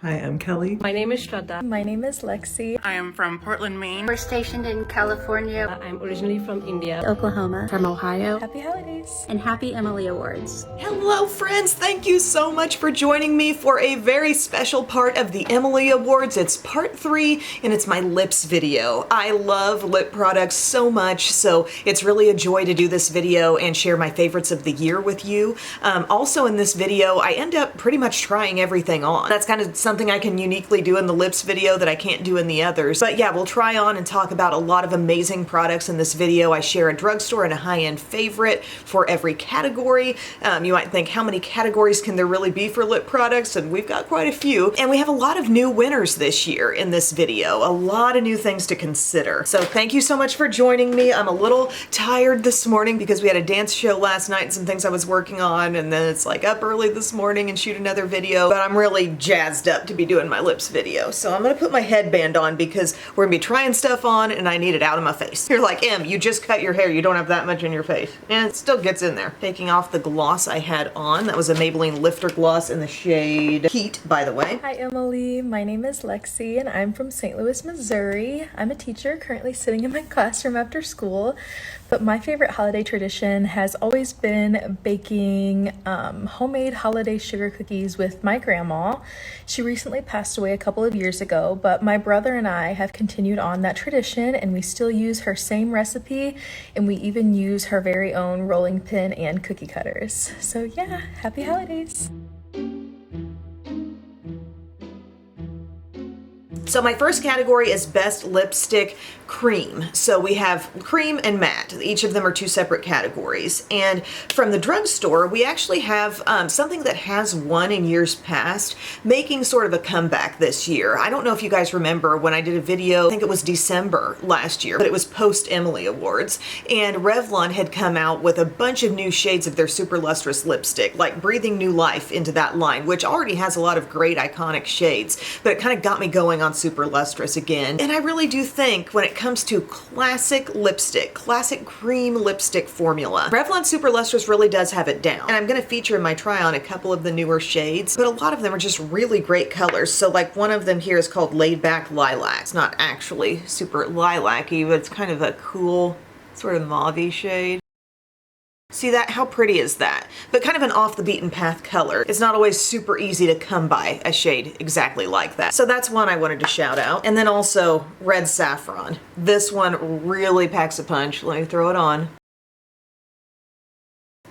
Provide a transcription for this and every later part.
Hi, I'm Kelly. My name is Shraddha. My name is Lexi. I am from Portland, Maine. We're stationed in California. I'm originally from India. Oklahoma. From Ohio. Happy holidays. And happy Emily Awards. Hello friends, thank you so much for joining me for a very special part of the Emily Awards. It's part 3 and it's my lips video. I love lip products so much, so it's really a joy to do this video and share my favorites of the year with you. Also in this video, I end up pretty much trying everything on. That's kind of something I can uniquely do in the lips video that I can't do in the others. But yeah, we'll try on and talk about a lot of amazing products in this video. I share a drugstore and a high-end favorite for every category. You might think, how many categories can there really be for lip products? And we've got quite a few. And we have a lot of new winners this year in this video. A lot of new things to consider. So thank you so much for joining me. I'm a little tired this morning because we had a dance show last night and some things I was working on, and then it's like up early this morning and shoot another video. But I'm really jazzed up to be doing my lips video. So I'm gonna put my headband on because we're gonna be trying stuff on and I need it out of my face. You're like, Em, you just cut your hair. You don't have that much in your face. And it still gets in there. Taking off the gloss I had on. That was a Maybelline Lifter Gloss in the shade Heat, by the way. Hi Emily, my name is Lexi and I'm from St. Louis, Missouri. I'm a teacher currently sitting in my classroom after school, but my favorite holiday tradition has always been baking homemade holiday sugar cookies with my grandma. She recently passed away a couple of years ago, but my brother and I have continued on that tradition and we still use her same recipe, and we even use her very own rolling pin and cookie cutters. So yeah, happy holidays. So my first category is Best Lipstick Cream. So we have cream and matte. Each of them are 2 separate categories. And from the drugstore, we actually have something that has won in years past, making sort of a comeback this year. I don't know if you guys remember when I did a video, I think it was December last year, but it was post Emily Awards. And Revlon had come out with a bunch of new shades of their super lustrous lipstick, like breathing new life into that line, which already has a lot of great iconic shades, but it kind of got me going on super lustrous again. And I really do think when it comes to classic lipstick, classic cream lipstick formula, Revlon Super Lustrous really does have it down. And I'm going to feature in my try on a couple of the newer shades, but a lot of them are just really great colors. So like one of them here is called Laidback Lilac. It's not actually super lilac-y, but it's kind of a cool sort of mauve-y shade. See that? How pretty is that? But kind of an off the beaten path color. It's not always super easy to come by a shade exactly like that. So that's one I wanted to shout out. And then also Red Saffron. This one really packs a punch. Let me throw it on.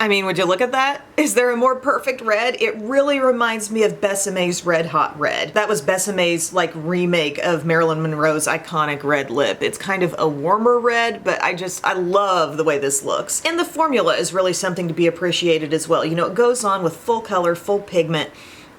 I mean, would you look at that? Is there a more perfect red? It really reminds me of Bessame's Red Hot Red. That was Bessame's like remake of Marilyn Monroe's iconic red lip. It's kind of a warmer red, but I love the way this looks. And the formula is really something to be appreciated as well. You know, it goes on with full color, full pigment.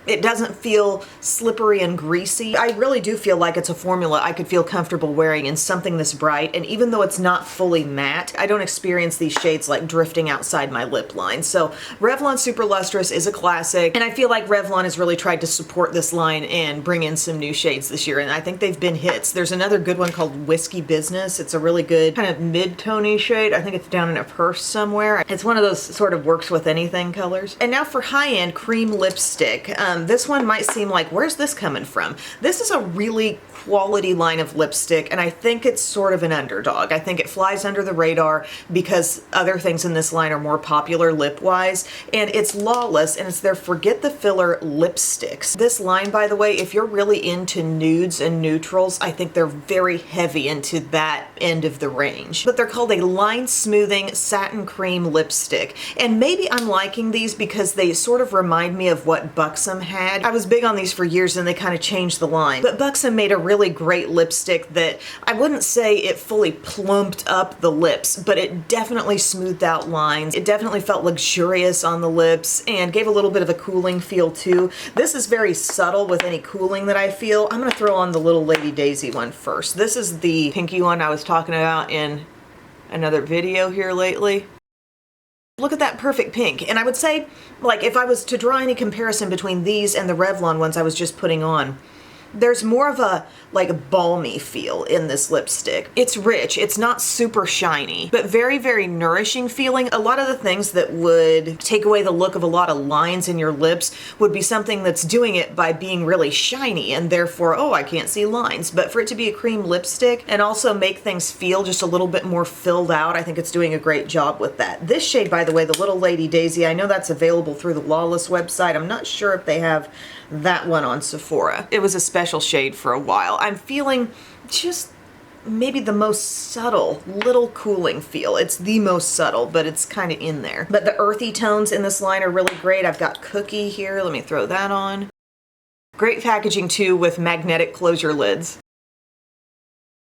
It doesn't feel slippery and greasy. I really do feel like it's a formula I could feel comfortable wearing in something this bright, and even though it's not fully matte, I don't experience these shades like drifting outside my lip line. So Revlon Super Lustrous is a classic, and I feel like Revlon has really tried to support this line and bring in some new shades this year, and I think they've been hits. There's another good one called Whiskey Business. It's a really good kind of mid-tony shade. I think it's down in a purse somewhere. It's one of those sort of works with anything colors. And now for high-end cream lipstick. This one might seem like, where's this coming from? This is a really quality line of lipstick, and I think it's sort of an underdog. I think it flies under the radar because other things in this line are more popular lip-wise, and it's Lawless, and it's their Forget the Filler lipsticks. This line, by the way, if you're really into nudes and neutrals, I think they're very heavy into that end of the range. But they're called a line smoothing satin cream lipstick, and maybe I'm liking these because they sort of remind me of what Buxom had. I was big on these for years and they kind of changed the line, but Buxom made a really great lipstick that I wouldn't say it fully plumped up the lips, but it definitely smoothed out lines. It definitely felt luxurious on the lips and gave a little bit of a cooling feel too. This is very subtle with any cooling that I feel. I'm gonna throw on the Little Lady Daisy one first. This is the pinky one I was talking about in another video here lately. Look at that perfect pink. And I would say, like, if I was to draw any comparison between these and the Revlon ones I was just putting on, There's more of a like balmy feel in this lipstick. It's rich, it's not super shiny, but very, very nourishing feeling. A lot of the things that would take away the look of a lot of lines in your lips would be something that's doing it by being really shiny and therefore, oh, I can't see lines. But for it to be a cream lipstick and also make things feel just a little bit more filled out, I think it's doing a great job with that. This shade, by the way, the Little Lady Daisy, I know that's available through the Lawless website. I'm not sure if they have that one on Sephora. It was a special shade for a while. I'm feeling just maybe the most subtle little cooling feel. It's the most subtle, but it's kind of in there. But the earthy tones in this line are really great. I've got Cookie here. Let me throw that on. Great packaging too with magnetic closure lids.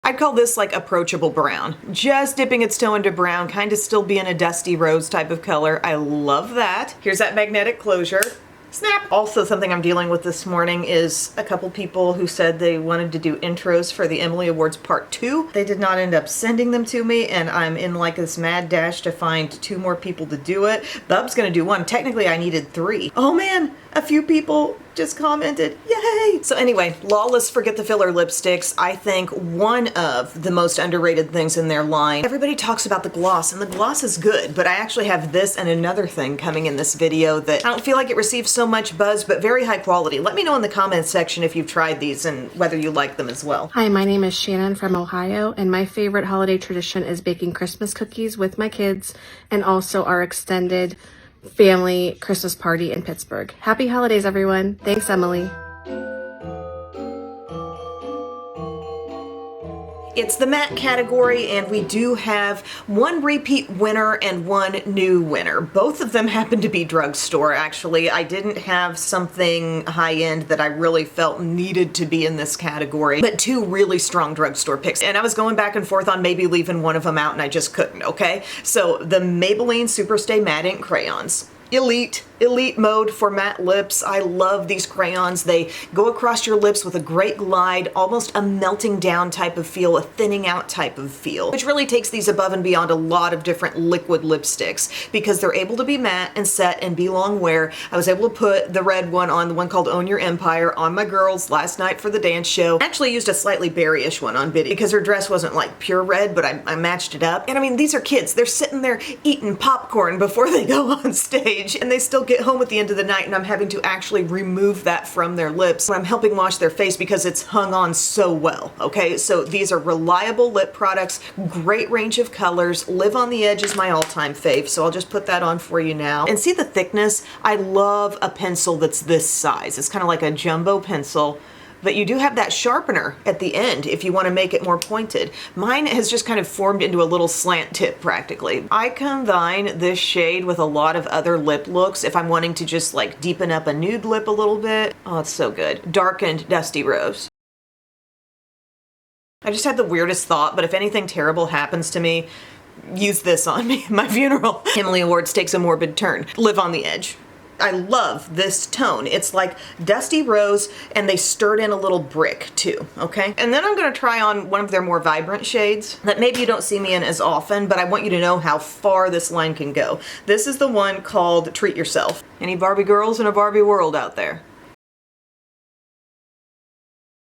I'd call this like approachable brown. Just dipping its toe into brown, kind of still being a dusty rose type of color. I love that. Here's that magnetic closure. Snap! Also, something I'm dealing with this morning is a couple people who said they wanted to do intros for the Emily Awards Part 2. They did not end up sending them to me, and I'm in like this mad dash to find 2 more people to do it. Bub's gonna do 1. Technically, I needed 3. Oh man, a few people just commented. Yay! So anyway, Lawless Forget the Filler lipsticks, I think one of the most underrated things in their line. Everybody talks about the gloss, and the gloss is good, but I actually have this and another thing coming in this video that I don't feel like it receives so much buzz, but very high quality. Let me know in the comments section if you've tried these and whether you like them as well. Hi, my name is Shannon from Ohio, and my favorite holiday tradition is baking Christmas cookies with my kids and also our extended family Christmas party in Pittsburgh. Happy holidays, everyone. Thanks, Emily. It's the matte category, and we do have 1 repeat winner and 1 new winner. Both of them happen to be drugstore, actually. I didn't have something high-end that I really felt needed to be in this category, but 2 really strong drugstore picks. And I was going back and forth on maybe leaving one of them out, and I just couldn't, okay? So the Maybelline Superstay Matte Ink Crayons. Elite mode for matte lips. I love these crayons. They go across your lips with a great glide, almost a melting down type of feel, a thinning out type of feel, which really takes these above and beyond a lot of different liquid lipsticks because they're able to be matte and set and be long wear. I was able to put the red one on, the one called Own Your Empire, on my girls last night for the dance show. I actually used a slightly berryish one on Biddy because her dress wasn't like pure red, but I matched it up. And I mean, these are kids. They're sitting there eating popcorn before they go on stage, and they still get home at the end of the night, and I'm having to actually remove that from their lips when I'm helping wash their face because it's hung on so well, okay? So these are reliable lip products, great range of colors. Live on the Edge is my all-time fave, so I'll just put that on for you now. And see the thickness? I love a pencil that's this size. It's kind of like a jumbo pencil, but you do have that sharpener at the end if you want to make it more pointed. Mine has just kind of formed into a little slant tip practically. I combine this shade with a lot of other lip looks if I'm wanting to just like deepen up a nude lip a little bit. Oh, it's so good. Darkened Dusty Rose. I just had the weirdest thought, but if anything terrible happens to me, use this on me at my funeral. Emily Awards takes a morbid turn. Live on the Edge. I love this tone. It's like Dusty Rose, and they stirred in a little brick too, okay? And then I'm gonna try on one of their more vibrant shades that maybe you don't see me in as often, but I want you to know how far this line can go. This is the one called Treat Yourself. Any Barbie girls in a Barbie world out there?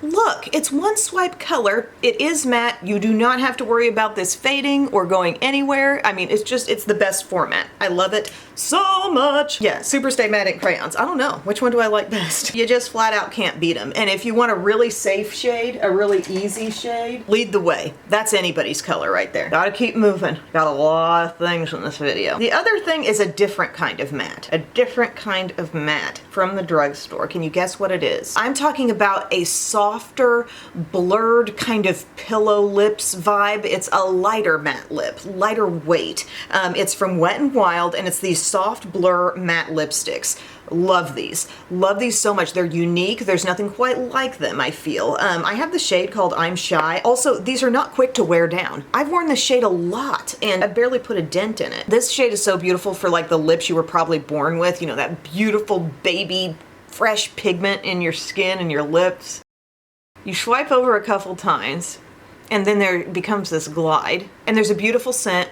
Look, it's 1 swipe color. It is matte. You do not have to worry about this fading or going anywhere. I mean, it's the best format. I love it so much. Yeah, Superstay Matte Ink Crayons. I don't know. Which one do I like best? You just flat out can't beat them. And if you want a really safe shade, a really easy shade, Lead the Way. That's anybody's color right there. Gotta keep moving. Got a lot of things in this video. The other thing is a different kind of matte. A different kind of matte from the drugstore. Can you guess what it is? I'm talking about a softer, blurred kind of pillow lips vibe. It's a lighter matte lip, lighter weight. It's from Wet n Wild, and it's these soft blur matte lipsticks. Love these. Love these so much. They're unique. There's nothing quite like them, I feel. I have the shade called I'm Shy. Also, these are not quick to wear down. I've worn this shade a lot, and I barely put a dent in it. This shade is so beautiful for like the lips you were probably born with. You know, that beautiful baby fresh pigment in your skin and your lips. You swipe over a couple times, and then there becomes this glide, and there's a beautiful scent,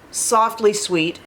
softly sweet.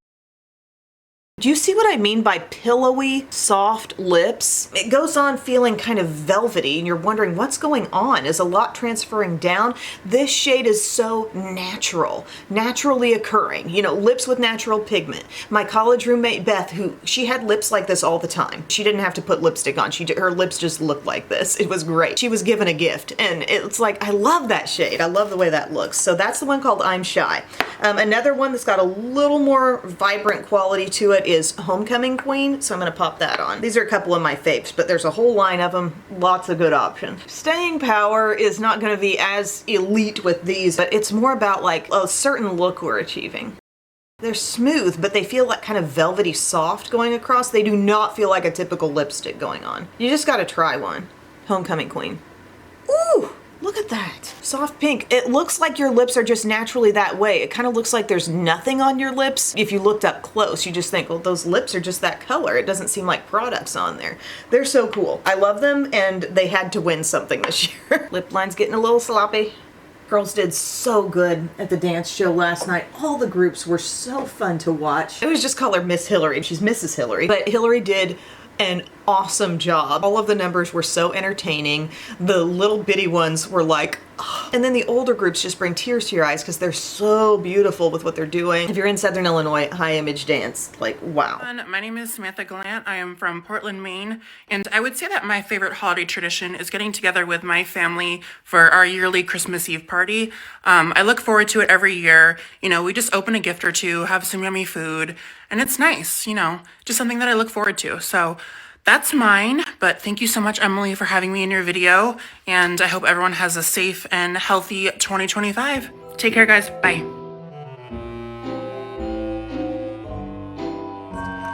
Do you see what I mean by pillowy, soft lips? It goes on feeling kind of velvety and you're wondering what's going on. Is a lot transferring down? This shade is so natural, naturally occurring. You know, lips with natural pigment. My college roommate Beth, she had lips like this all the time. She didn't have to put lipstick on. Her lips just looked like this. It was great. She was given a gift and it's like, I love that shade. I love the way that looks. So that's the one called I'm Shy. Another one that's got a little more vibrant quality to it is Homecoming Queen, so I'm going to pop that on. These are a couple of my faves, but there's a whole line of them, lots of good options. Staying power is not going to be as elite with these, but it's more about like a certain look we're achieving. They're smooth, but they feel like kind of velvety soft going across. They do not feel like a typical lipstick going on. You just got to try one. Homecoming Queen. Ooh! Look at that. Soft pink. It looks like your lips are just naturally that way. It kind of looks like there's nothing on your lips. If you looked up close, you just think, well, those lips are just that color. It doesn't seem like products on there. They're so cool. I love them, and they had to win something this year. Lip line's getting a little sloppy. Girls did so good at the dance show last night. All the groups were so fun to watch. I always just call her Miss Hillary. She's Mrs. Hillary. But Hillary did an awesome job. All of the numbers were so entertaining. The little bitty ones were like, oh. And then the older groups just bring tears to your eyes because they're so beautiful with what they're doing. If you're in Southern Illinois, high image dance, like, wow. My name is Samantha Gallant. I am from Portland, Maine, and I would say that my favorite holiday tradition is getting together with my family for our yearly Christmas Eve party. I look forward to it every year. You know, we just open a gift or two, have some yummy food, and it's nice, you know, just something that I look forward to. So that's mine, but thank you so much, Emily, for having me in your video, and I hope everyone has a safe and healthy 2025. Take care, guys. Bye.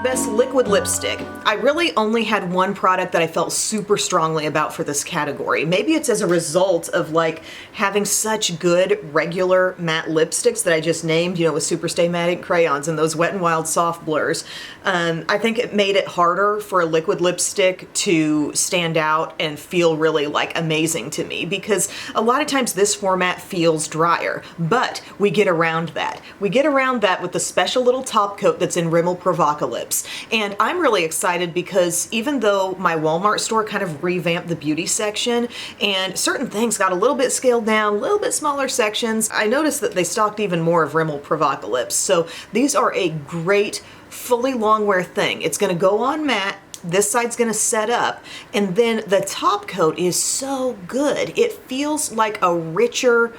Best liquid lipstick. I really only had one product that I felt super strongly about for this category. Maybe it's as a result of like having such good regular matte lipsticks that I just named, you know, with Superstay Matte crayons and those Wet n Wild soft blurs. I think it made it harder for a liquid lipstick to stand out and feel really like amazing to me because a lot of times this format feels drier, but we get around that. We get around that with the special little top coat that's in Rimmel Provoca Lips. And I'm really excited because even though my Walmart store kind of revamped the beauty section and certain things got a little bit scaled down, a little bit smaller sections, I noticed that they stocked even more of Rimmel Provoca Lips. So these are a great fully long wear thing. It's going to go on matte. This side's gonna set up, and then the top coat is so good. It feels like a richer,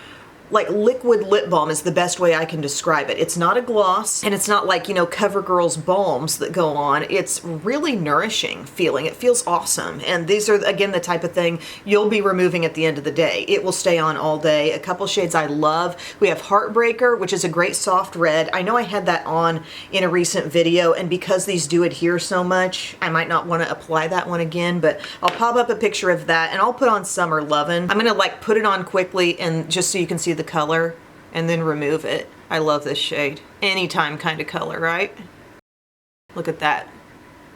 like liquid lip balm is the best way I can describe it. It's not a gloss, and it's not like, you know, CoverGirl's balms that go on. It's really nourishing feeling. It feels awesome. And these are, again, the type of thing you'll be removing at the end of the day. It will stay on all day. A couple shades I love. We have Heartbreaker, which is a great soft red. I know I had that on in a recent video, and because these do adhere so much, I might not want to apply that one again, but I'll pop up a picture of that, and I'll put on Summer Lovin'. I'm gonna like put it on quickly, and just so you can see the color and then remove it. I love this shade. Anytime kind of color, right? Look at that.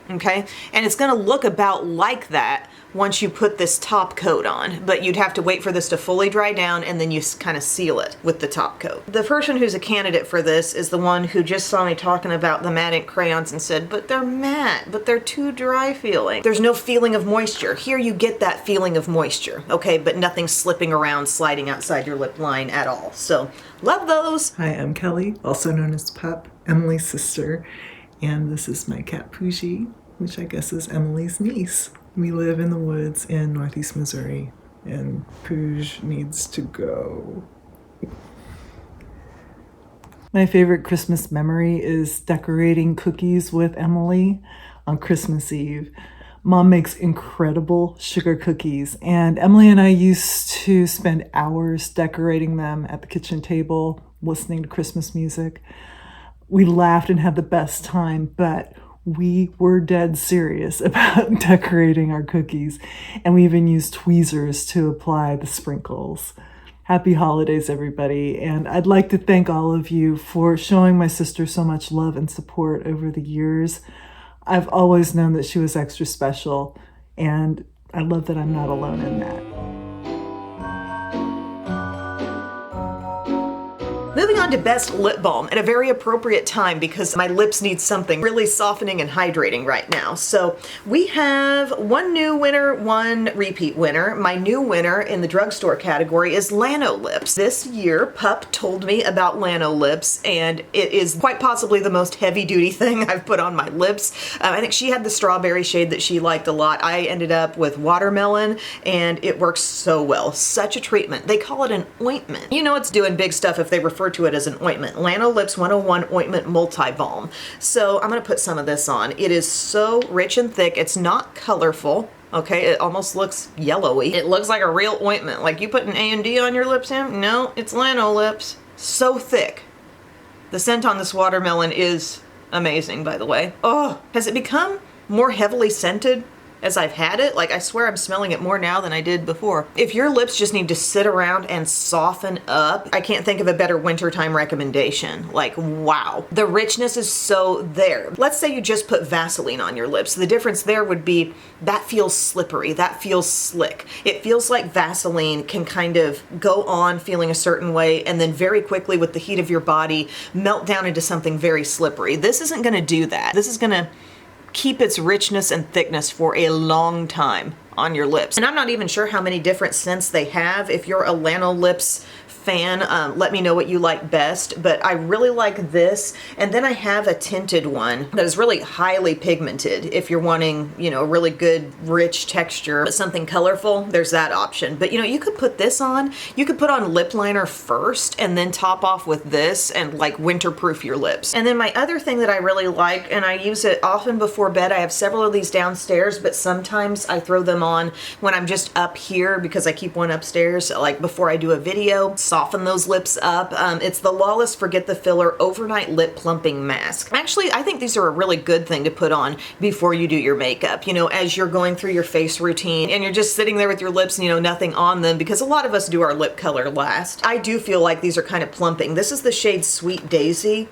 Okay, and it's gonna look about like that once you put this top coat on, but you'd have to wait for this to fully dry down and then you kind of seal it with the top coat. The person who's a candidate for this is the one who just saw me talking about the matte ink crayons and said, but they're matte, but they're too dry feeling. There's no feeling of moisture. Here you get that feeling of moisture, okay, but nothing slipping around, sliding outside your lip line at all. So, love those. Hi, I'm Kelly, also known as Pup, Emily's sister, and this is my cat Pooji, which I guess is Emily's niece. We live in the woods in Northeast Missouri, and Pooj needs to go. My favorite Christmas memory is decorating cookies with Emily on Christmas Eve. Mom makes incredible sugar cookies, and Emily and I used to spend hours decorating them at the kitchen table, listening to Christmas music. We laughed and had the best time, but we were dead serious about decorating our cookies, and we even used tweezers to apply the sprinkles. Happy holidays, everybody, and I'd like to thank all of you for showing my sister so much love and support over the years. I've always known that she was extra special, and I love that I'm not alone in that. Moving on to best lip balm at a very appropriate time because my lips need something really softening and hydrating right now. So we have one new winner, one repeat winner. My new winner in the drugstore category is Lano Lips. This year, Pup told me about Lano Lips, and it is quite possibly the most heavy-duty thing I've put on my lips. I think she had the strawberry shade that she liked a lot. I ended up with watermelon, and it works so well. Such a treatment. They call it an ointment. You know it's doing big stuff if they refer to it as an ointment. Lano Lips 101 Ointment Multi-Balm. So I'm going to put some of this on. It is so rich and thick. It's not colorful. Okay, it almost looks yellowy. It looks like a real ointment. Like you put an A&D on your lips, Sam? No, it's Lano Lips. So thick. The scent on this watermelon is amazing, by the way. Oh, has it become more heavily scented as I've had it? Like, I swear I'm smelling it more now than I did before. If your lips just need to sit around and soften up, I can't think of a better wintertime recommendation. Like, wow. The richness is so there. Let's say you just put Vaseline on your lips. The difference there would be that feels slippery, that feels slick. It feels like Vaseline can kind of go on feeling a certain way and then very quickly with the heat of your body melt down into something very slippery. This isn't gonna do that. This is gonna keep its richness and thickness for a long time on your lips. And I'm not even sure how many different scents they have. If you're a Lano Lips fan, let me know what you like best, but I really like this. And then I have a tinted one that is really highly pigmented. If you're wanting, you know, a really good rich texture, but something colorful, there's that option. But you know, you could put this on, you could put on lip liner first and then top off with this and like winterproof your lips. And then my other thing that I really like, and I use it often before bed, I have several of these downstairs, but sometimes I throw them on when I'm just up here because I keep one upstairs, like before I do a video, soften those lips up. It's the Lawless Forget the Filler Overnight Lip Plumping Mask. Actually, I think these are a really good thing to put on before you do your makeup. You know, as you're going through your face routine and you're just sitting there with your lips and, you know, nothing on them, because a lot of us do our lip color last. I do feel like these are kind of plumping. This is the shade Sweet Daisy.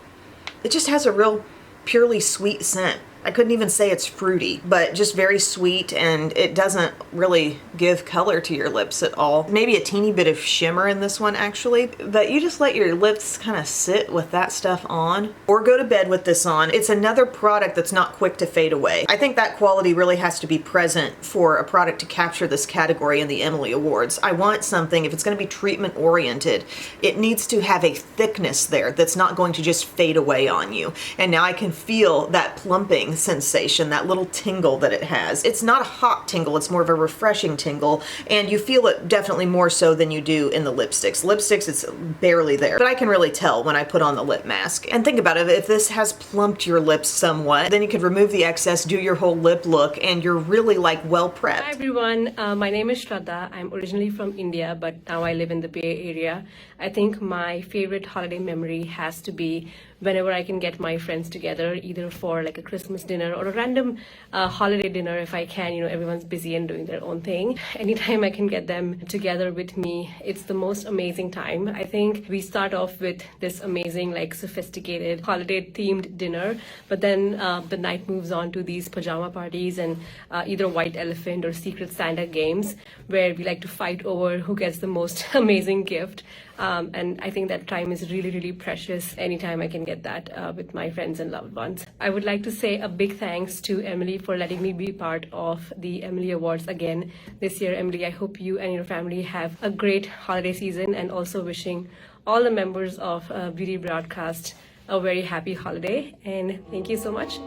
It just has a real purely sweet scent. I couldn't even say it's fruity, but just very sweet, and it doesn't really give color to your lips at all. Maybe a teeny bit of shimmer in this one actually, but you just let your lips kind of sit with that stuff on or go to bed with this on. It's another product that's not quick to fade away. I think that quality really has to be present for a product to capture this category in the Emily Awards. I want something, if it's going to be treatment oriented, it needs to have a thickness there that's not going to just fade away on you. And now I can feel that plumping sensation, that little tingle that it has. It's not a hot tingle, it's more of a refreshing tingle, and you feel it definitely more so than you do in the lipsticks. Lipsticks, it's barely there, but I can really tell when I put on the lip mask. And think about it, if this has plumped your lips somewhat, then you could remove the excess, do your whole lip look, and you're really like well prepped. Hi everyone, my name is Shraddha. I'm originally from India, but now I live in the Bay Area. I think my favorite holiday memory has to be whenever I can get my friends together, either for like a Christmas dinner or a random holiday dinner if I can. You know, everyone's busy and doing their own thing. Anytime I can get them together with me, it's the most amazing time. I think we start off with this amazing, like sophisticated holiday themed dinner, but then the night moves on to these pajama parties and either White Elephant or Secret Santa games where we like to fight over who gets the most amazing gift. And I think that time is really, really precious anytime I can get that with my friends and loved ones. I would like to say a big thanks to Emily for letting me be part of the Emily Awards again this year. Emily, I hope you and your family have a great holiday season, and also wishing all the members of Beauty Broadcast a very happy holiday. And thank you so much.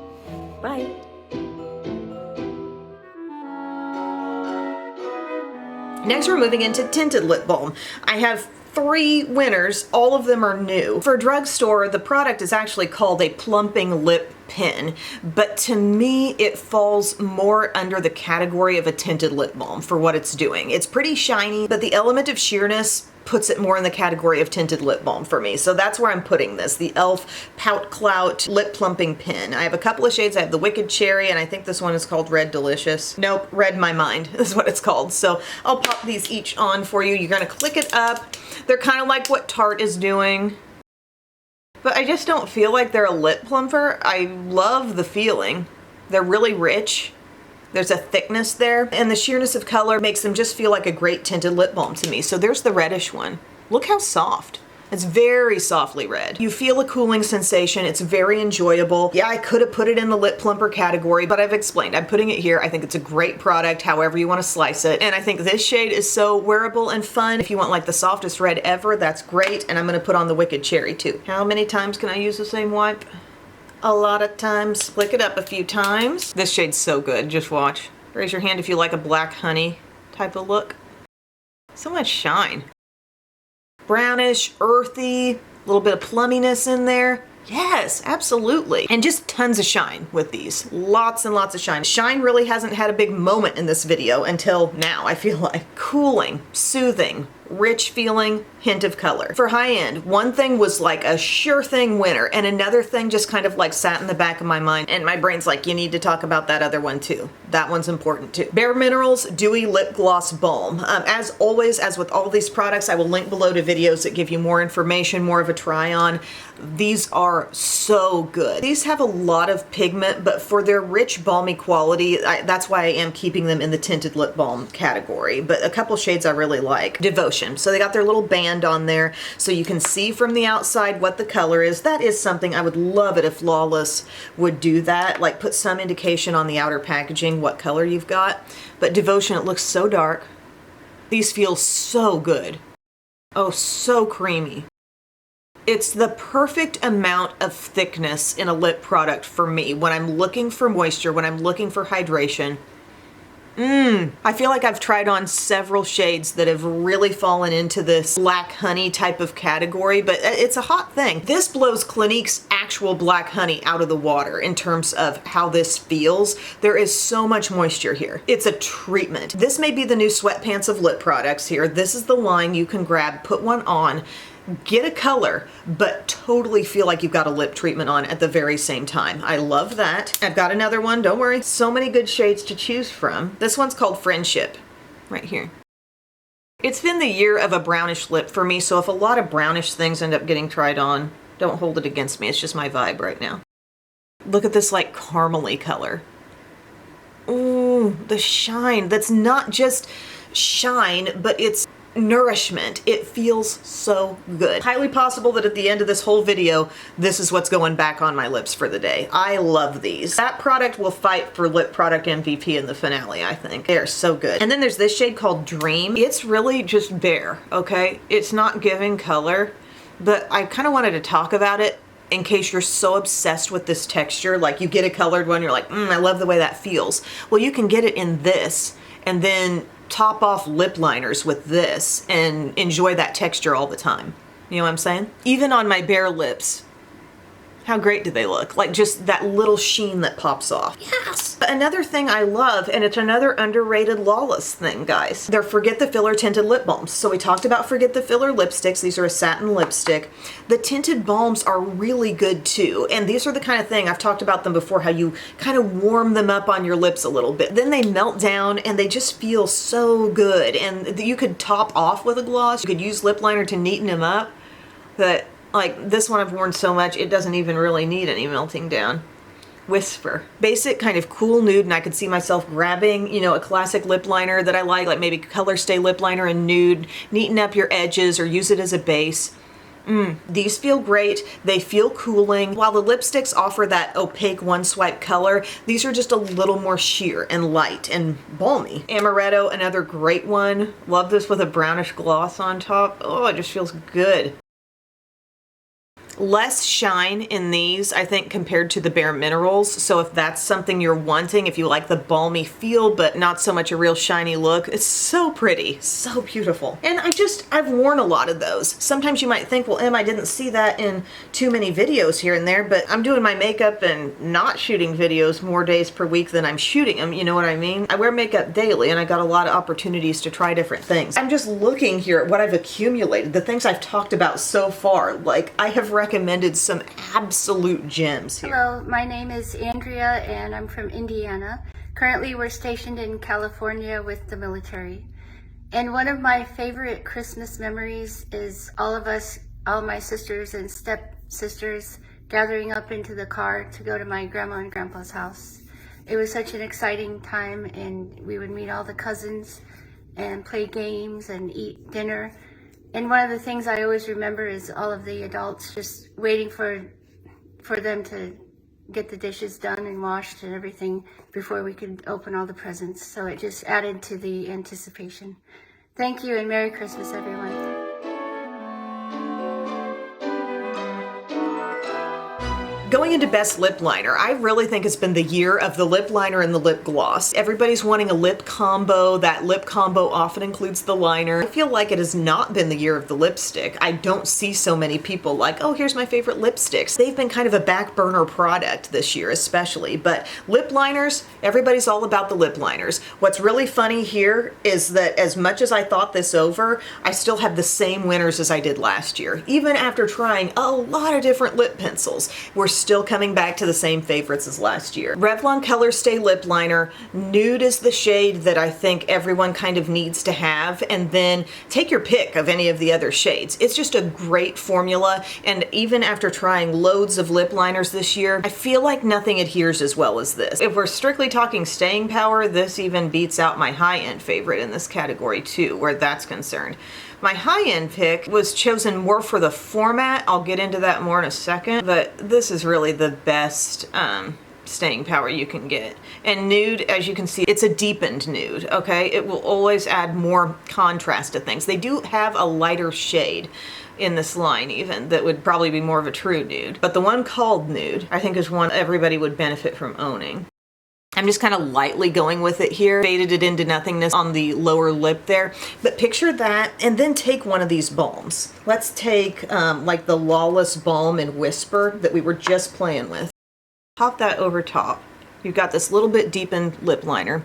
Bye. Next, we're moving into tinted lip balm. I have 3 winners, all of them are new. For a drugstore, the product is actually called a plumping lip pen, but to me it falls more under the category of a tinted lip balm for what it's doing. It's pretty shiny, but the element of sheerness puts it more in the category of tinted lip balm for me. So that's where I'm putting this, the e.l.f. Pout Clout Lip Plumping Pen. I have a couple of shades. I have the Wicked Cherry, and I think this one is called Red Delicious. Nope, Red My Mind is what it's called. So I'll pop these each on for you. You're gonna click it up. They're kind of like what Tarte is doing, but I just don't feel like they're a lip plumper. I love the feeling. They're really rich. There's a thickness there, and the sheerness of color makes them just feel like a great tinted lip balm to me. So there's the reddish one. Look how soft. It's very softly red. You feel a cooling sensation. It's very enjoyable. Yeah, I could have put it in the lip plumper category, but I've explained. I'm putting it here. I think it's a great product, however you want to slice it. And I think this shade is so wearable and fun. If you want like the softest red ever, that's great. And I'm going to put on the Wicked Cherry too. How many times can I use the same wipe? A lot of times. Flick it up a few times. This shade's so good. Just watch. Raise your hand if you like a black honey type of look. So much shine. Brownish, earthy, a little bit of plumminess in there. Yes, absolutely. And just tons of shine with these. Lots and lots of shine. Shine really hasn't had a big moment in this video until now, I feel like. Cooling, soothing, rich feeling, hint of color. For high end, one thing was like a sure thing winner, and another thing just kind of like sat in the back of my mind, and my brain's like, you need to talk about that other one too. That one's important too. Bare Minerals Dewy Lip Gloss Balm. As always, as with all these products, I will link below to videos that give you more information, more of a try on. These are so good. These have a lot of pigment, but for their rich balmy quality, that's why I am keeping them in the tinted lip balm category. But a couple shades I really like. Devotion. So they got their little band on there so you can see from the outside what the color is. That is something I would love it if Flawless would do that, like put some indication on the outer packaging what color you've got. But Devotion, it looks so dark. These feel so good. Oh, so creamy. It's the perfect amount of thickness in a lip product for me when I'm looking for moisture, when I'm looking for hydration. I feel like I've tried on several shades that have really fallen into this black honey type of category, but it's a hot thing. This blows Clinique's actual black honey out of the water in terms of how this feels. There is so much moisture here. It's a treatment. This may be the new sweatpants of lip products here. This is the line you can grab, put one on, get a color, but totally feel like you've got a lip treatment on at the very same time. I love that. I've got another one, don't worry. So many good shades to choose from. This one's called Friendship, right here. It's been the year of a brownish lip for me, so if a lot of brownish things end up getting tried on, don't hold it against me. It's just my vibe right now. Look at this like caramely color. Ooh, the shine. That's not just shine, but it's nourishment. It feels so good. Highly possible that at the end of this whole video, this is what's going back on my lips for the day. I love these. That product will fight for lip product MVP in the finale, I think. They are so good. And then there's this shade called Dream. It's really just bare, okay? It's not giving color, but I kind of wanted to talk about it in case you're so obsessed with this texture, like you get a colored one, you're like, I love the way that feels. Well, you can get it in this and then top off lip liners with this and enjoy that texture all the time. You know what I'm saying? Even on my bare lips, how great do they look? Like just that little sheen that pops off. Yes! Another thing I love, and it's another underrated Lawless thing, guys. They're Forget the Filler tinted lip balms. So we talked about Forget the Filler lipsticks. These are a satin lipstick. The tinted balms are really good too. And these are the kind of thing, I've talked about them before, how you kind of warm them up on your lips a little bit. Then they melt down and they just feel so good. And you could top off with a gloss. You could use lip liner to neaten them up. But like this one I've worn so much, it doesn't even really need any melting down. Whisper. Basic kind of cool nude, and I could see myself grabbing, you know, a classic lip liner that I like maybe Color Stay lip liner in nude, neaten up your edges or use it as a base. These feel great. They feel cooling. While the lipsticks offer that opaque one swipe color, these are just a little more sheer and light and balmy. Amaretto, another great one. Love this with a brownish gloss on top. Oh, it just feels good. Less shine in these, I think, compared to the Bare Minerals. So if that's something you're wanting, if you like the balmy feel, but not so much a real shiny look, it's so pretty, so beautiful. And I've worn a lot of those. Sometimes you might think, well, Em, I didn't see that in too many videos here and there, but I'm doing my makeup and not shooting videos more days per week than I'm shooting them, you know what I mean? I wear makeup daily and I got a lot of opportunities to try different things. I'm just looking here at what I've accumulated, the things I've talked about so far. Like, I have recommended some absolute gems here. Hello, my name is Andrea and I'm from Indiana. Currently we're stationed in California with the military. And one of my favorite Christmas memories is all my sisters and stepsisters gathering up into the car to go to my grandma and grandpa's house. It was such an exciting time, and we would meet all the cousins and play games and eat dinner. And one of the things I always remember is all of the adults just waiting for them to get the dishes done and washed and everything before we could open all the presents. So it just added to the anticipation. Thank you and Merry Christmas, everyone. Going into best lip liner, I really think it's been the year of the lip liner and the lip gloss. Everybody's wanting a lip combo. That lip combo often includes the liner. I feel like it has not been the year of the lipstick. I don't see so many people like, oh, here's my favorite lipsticks. They've been kind of a back burner product this year especially, but lip liners, everybody's all about the lip liners. What's really funny here is that as much as I thought this over, I still have the same winners as I did last year. Even after trying a lot of different lip pencils, we're still coming back to the same favorites as last year. Revlon Color Stay Lip Liner. Nude is the shade that I think everyone kind of needs to have, and then take your pick of any of the other shades. It's just a great formula, and even after trying loads of lip liners this year, I feel like nothing adheres as well as this. If we're strictly talking staying power, this even beats out my high-end favorite in this category too, where that's concerned. My high-end pick was chosen more for the format. I'll get into that more in a second, but this is really the best staying power you can get. And nude, as you can see, it's a deepened nude, okay? It will always add more contrast to things. They do have a lighter shade in this line even that would probably be more of a true nude, but the one called nude I think is one everybody would benefit from owning. I'm just kind of lightly going with it here, faded it into nothingness on the lower lip there, but picture that and then take one of these balms. Let's take like the Lawless Balm and Whisper that we were just playing with. Pop that over top. You've got this little bit deepened lip liner.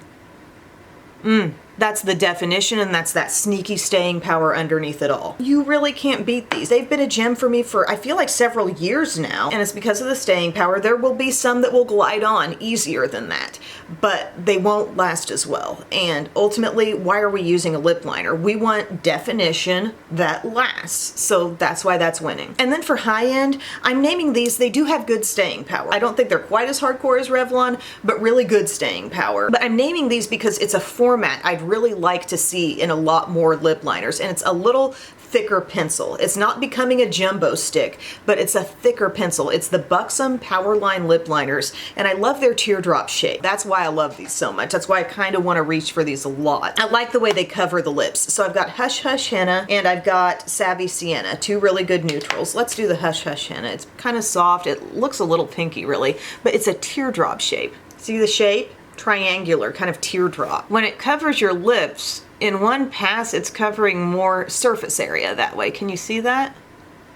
That's the definition, and that's that sneaky staying power underneath it all. You really can't beat these. They've been a gem for me for, I feel like, several years now, and it's because of the staying power. There will be some that will glide on easier than that, but they won't last as well. And ultimately, why are we using a lip liner? We want definition that lasts, so that's why that's winning. And then for high end, I'm naming these, they do have good staying power. I don't think they're quite as hardcore as Revlon, but really good staying power. But I'm naming these because it's a format I'd really like to see in a lot more lip liners, and it's a little thicker pencil. It's not becoming a jumbo stick, but it's a thicker pencil. It's the Buxom Powerline lip liners, and I love their teardrop shape. That's why I love these so much. That's why I kind of want to reach for these a lot. I like the way they cover the lips. So I've got Hush Hush Henna and I've got Savvy Sienna, two really good neutrals. Let's do the Hush Hush Henna. It's kind of soft. It looks a little pinky really, but it's a teardrop shape. See the shape? Triangular, kind of teardrop. When it covers your lips, in one pass it's covering more surface area that way. Can you see that?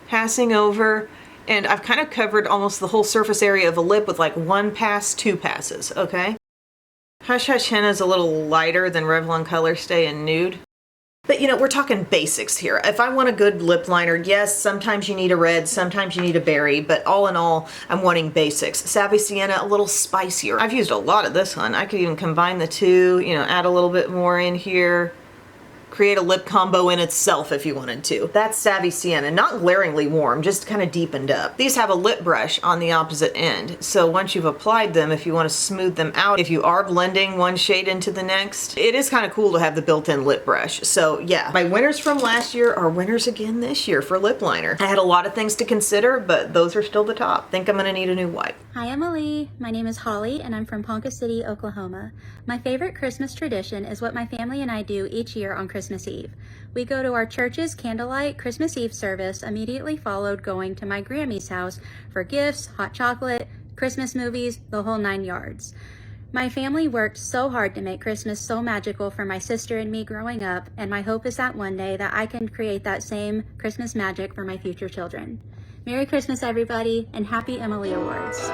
Passing over, and I've kind of covered almost the whole surface area of a lip with like one pass, two passes, okay? Hush Hush Henna is a little lighter than Revlon Color Stay and Nude. But you know, we're talking basics here. If I want a good lip liner, yes, sometimes you need a red, sometimes you need a berry, but all in all, I'm wanting basics. Savvy Sienna, a little spicier. I've used a lot of this one. I could even combine the two, you know, add a little bit more in here. Create a lip combo in itself if you wanted to. That's Savvy Sienna, not glaringly warm, just kind of deepened up. These have a lip brush on the opposite end, so once you've applied them, if you want to smooth them out, if you are blending one shade into the next, it is kind of cool to have the built-in lip brush. So yeah, my winners from last year are winners again this year for lip liner. I had a lot of things to consider, but those are still the top. Think I'm gonna need a new wipe. Hi Emily, my name is Holly and I'm from Ponca City, Oklahoma. My favorite Christmas tradition is what my family and I do each year on Christmas Eve. We go to our church's candlelight Christmas Eve service, immediately followed going to my Grammy's house for gifts, hot chocolate, Christmas movies, the whole 9 yards. My family worked so hard to make Christmas so magical for my sister and me growing up, and my hope is that one day that I can create that same Christmas magic for my future children. Merry Christmas everybody, and happy Emily Awards.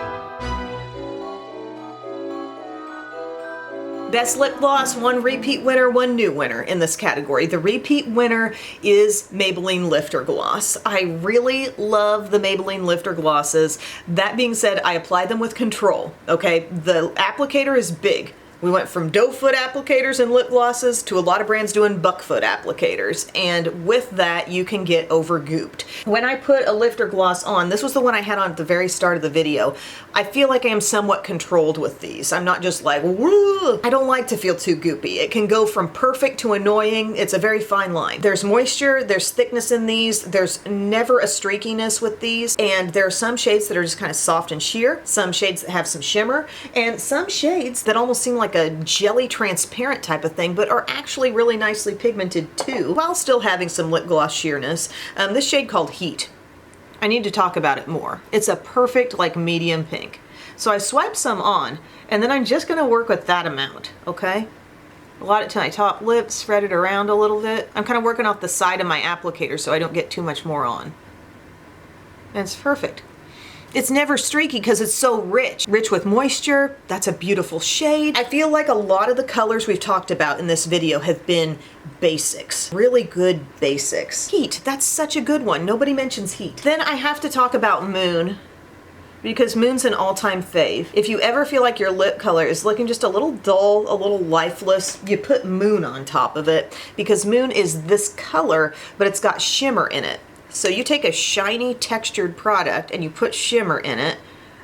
Best lip gloss, one repeat winner, one new winner in this category. The repeat winner is Maybelline Lifter Gloss. I really love the Maybelline Lifter Glosses. That being said, I apply them with control, okay? The applicator is big. We went from doe foot applicators and lip glosses to a lot of brands doing buck foot applicators. And with that, you can get over gooped. When I put a lifter gloss on, this was the one I had on at the very start of the video, I feel like I am somewhat controlled with these. I'm not just like, woo! I don't like to feel too goopy. It can go from perfect to annoying. It's a very fine line. There's moisture, there's thickness in these, there's never a streakiness with these, and there are some shades that are just kind of soft and sheer, some shades that have some shimmer, and some shades that almost seem like a jelly transparent type of thing, but are actually really nicely pigmented too, while still having some lip gloss sheerness. This shade called Heat. I need to talk about it more. It's a perfect like medium pink. So I swiped some on, and then I'm just gonna work with that amount, okay? Allot it to my top lip, spread it around a little bit. I'm kind of working off the side of my applicator so I don't get too much more on. And it's perfect. It's never streaky because it's so rich. Rich with moisture, that's a beautiful shade. I feel like a lot of the colors we've talked about in this video have been basics. Really good basics. Heat, that's such a good one. Nobody mentions Heat. Then I have to talk about Moon, because Moon's an all-time fave. If you ever feel like your lip color is looking just a little dull, a little lifeless, you put Moon on top of it, because Moon is this color, but it's got shimmer in it. So you take a shiny textured product and you put shimmer in it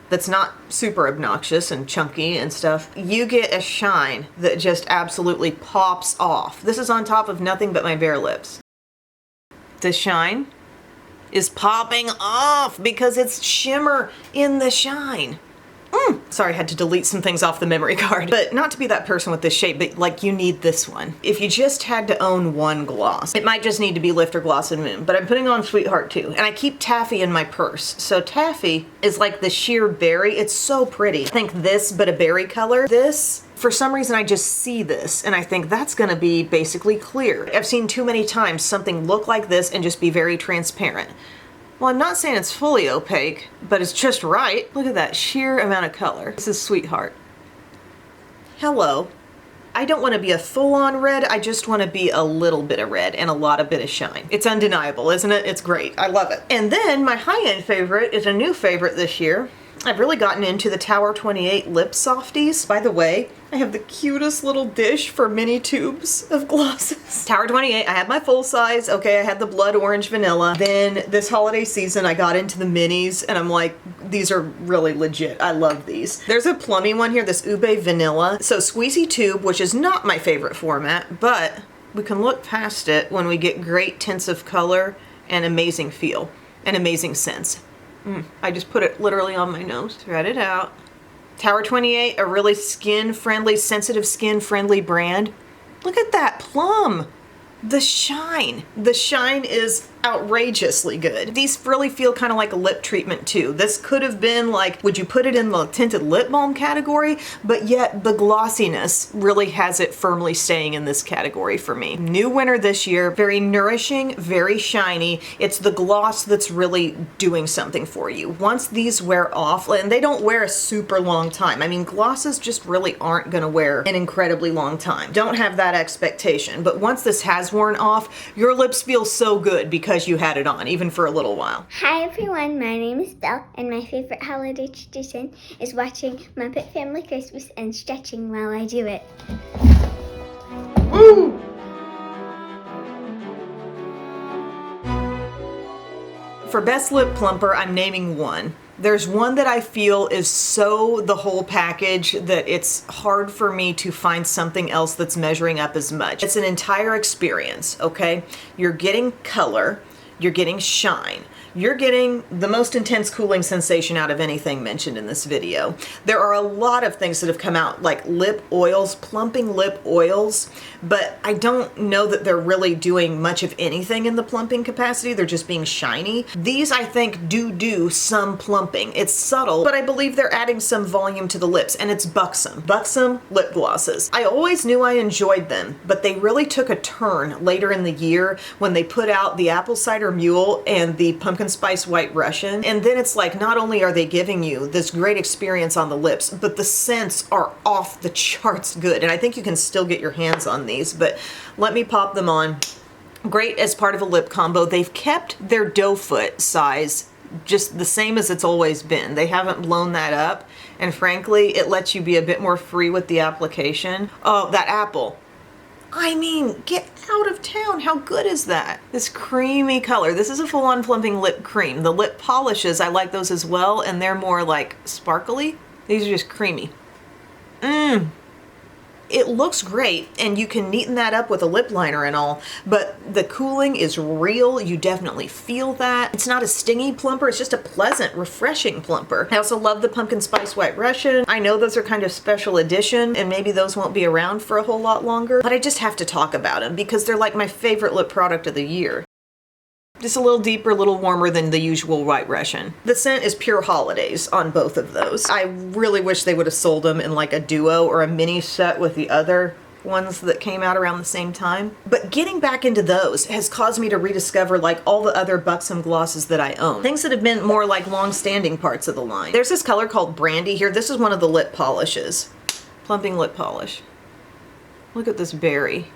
that's not super obnoxious and chunky and stuff. You get a shine that just absolutely pops off. This is on top of nothing but my bare lips. The shine is popping off because it's shimmer in the shine. Sorry, I had to delete some things off the memory card. But not to be that person with this shade, but like you need this one. If you just had to own one gloss, it might just need to be Lifter Gloss and Moon, but I'm putting on Sweetheart too. And I keep Taffy in my purse. So Taffy is like the sheer berry. It's so pretty. Think this, but a berry color. This, for some reason, I just see this and I think that's gonna be basically clear. I've seen too many times something look like this and just be very transparent. Well, I'm not saying it's fully opaque, but it's just right. Look at that sheer amount of color. This is Sweetheart. Hello. I don't want to be a full-on red, I just want to be a little bit of red and a lot of bit of shine. It's undeniable, isn't it? It's great. I love it. And then my high-end favorite is a new favorite this year. I've really gotten into the Tower 28 Lip Softies. By the way, I have the cutest little dish for mini tubes of glosses. Tower 28, I had my full size. Okay, I had the blood orange vanilla. Then this holiday season, I got into the minis and I'm like, these are really legit. I love these. There's a plummy one here, this Ube Vanilla. So squeezy tube, which is not my favorite format, but we can look past it when we get great tints of color and amazing feel and amazing scents. I just put it literally on my nose. Spread it out. Tower 28, a really skin-friendly, sensitive skin-friendly brand. Look at that plum. The shine. The shine is outrageously good. These really feel kind of like a lip treatment too. This could have been like, would you put it in the tinted lip balm category? But yet the glossiness really has it firmly staying in this category for me. New winner this year, very nourishing, very shiny. It's the gloss that's really doing something for you. Once these wear off, and they don't wear a super long time. I mean, glosses just really aren't gonna wear an incredibly long time. Don't have that expectation. But once this has worn off, your lips feel so good because you had it on, even for a little while. Hi everyone, my name is Belle, and my favorite holiday tradition is watching Muppet Family Christmas and stretching while I do it. Woo! For Best Lip Plumper, I'm naming one. There's one that I feel is so the whole package that it's hard for me to find something else that's measuring up as much. It's an entire experience, okay? You're getting color, you're getting shine, you're getting the most intense cooling sensation out of anything mentioned in this video. There are a lot of things that have come out, like lip oils, plumping lip oils, but I don't know that they're really doing much of anything in the plumping capacity. They're just being shiny. These, I think, do some plumping. It's subtle, but I believe they're adding some volume to the lips, and it's buxom. Buxom lip glosses. I always knew I enjoyed them, but they really took a turn later in the year when they put out the Apple Cider Mule and the Pumpkin Spice White Russian. And then it's like, not only are they giving you this great experience on the lips, but the scents are off the charts good. And I think you can still get your hands on these, but let me pop them on. Great as part of a lip combo. They've kept their doe foot size just the same as it's always been. They haven't blown that up, and frankly, it lets you be a bit more free with the application. Oh, that apple. I mean, get out of town. How good is that? This creamy color. This is a full-on plumping lip cream. The lip polishes, I like those as well, and they're more like sparkly. These are just creamy. It looks great, and you can neaten that up with a lip liner and all, but the cooling is real. You definitely feel that. It's not a stingy plumper, it's just a pleasant, refreshing plumper. I also love the pumpkin spice white Russian. I know those are kind of special edition, and maybe those won't be around for a whole lot longer, but I just have to talk about them because they're like my favorite lip product of the year. Just a little deeper, a little warmer than the usual White Russian. The scent is pure holidays on both of those. I really wish they would have sold them in like a duo or a mini set with the other ones that came out around the same time. But getting back into those has caused me to rediscover like all the other buxom glosses that I own. Things that have been more like long-standing parts of the line. There's this color called Brandy here. This is one of the lip polishes. Plumping lip polish. Look at this berry.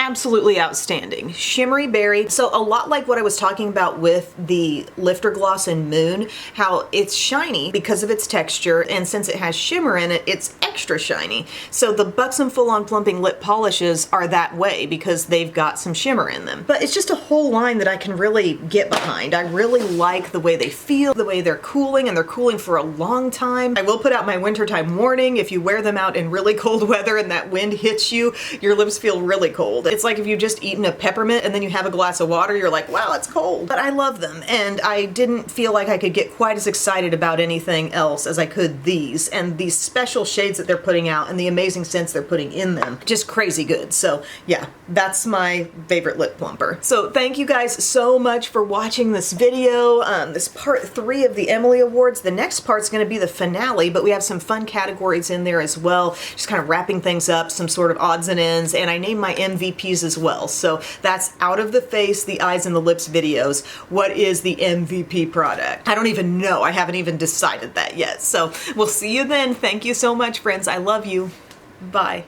Absolutely outstanding. Shimmery berry. So a lot like what I was talking about with the Lifter Gloss in Moon, how it's shiny because of its texture, and since it has shimmer in it, it's extra shiny. So the buxom full-on plumping lip polishes are that way because they've got some shimmer in them. But it's just a whole line that I can really get behind. I really like the way they feel, the way they're cooling, and they're cooling for a long time. I will put out my wintertime warning. If you wear them out in really cold weather and that wind hits you, your lips feel really cold. It's like if you've just eaten a peppermint and then you have a glass of water, you're like, wow, it's cold. But I love them, and I didn't feel like I could get quite as excited about anything else as I could these, and these special shades that they're putting out and the amazing scents they're putting in them. Just crazy good. So yeah, that's my favorite lip plumper. So thank you guys so much for watching this video. This part 3 of the Emily Awards. The next part's going to be the finale, but we have some fun categories in there as well. Just kind of wrapping things up, some sort of odds and ends, and I named my MVPs as well. So that's out of the face, the eyes, and the lips videos. What is the MVP product? I don't even know. I haven't even decided that yet. So we'll see you then. Thank you so much, friends. I love you. Bye.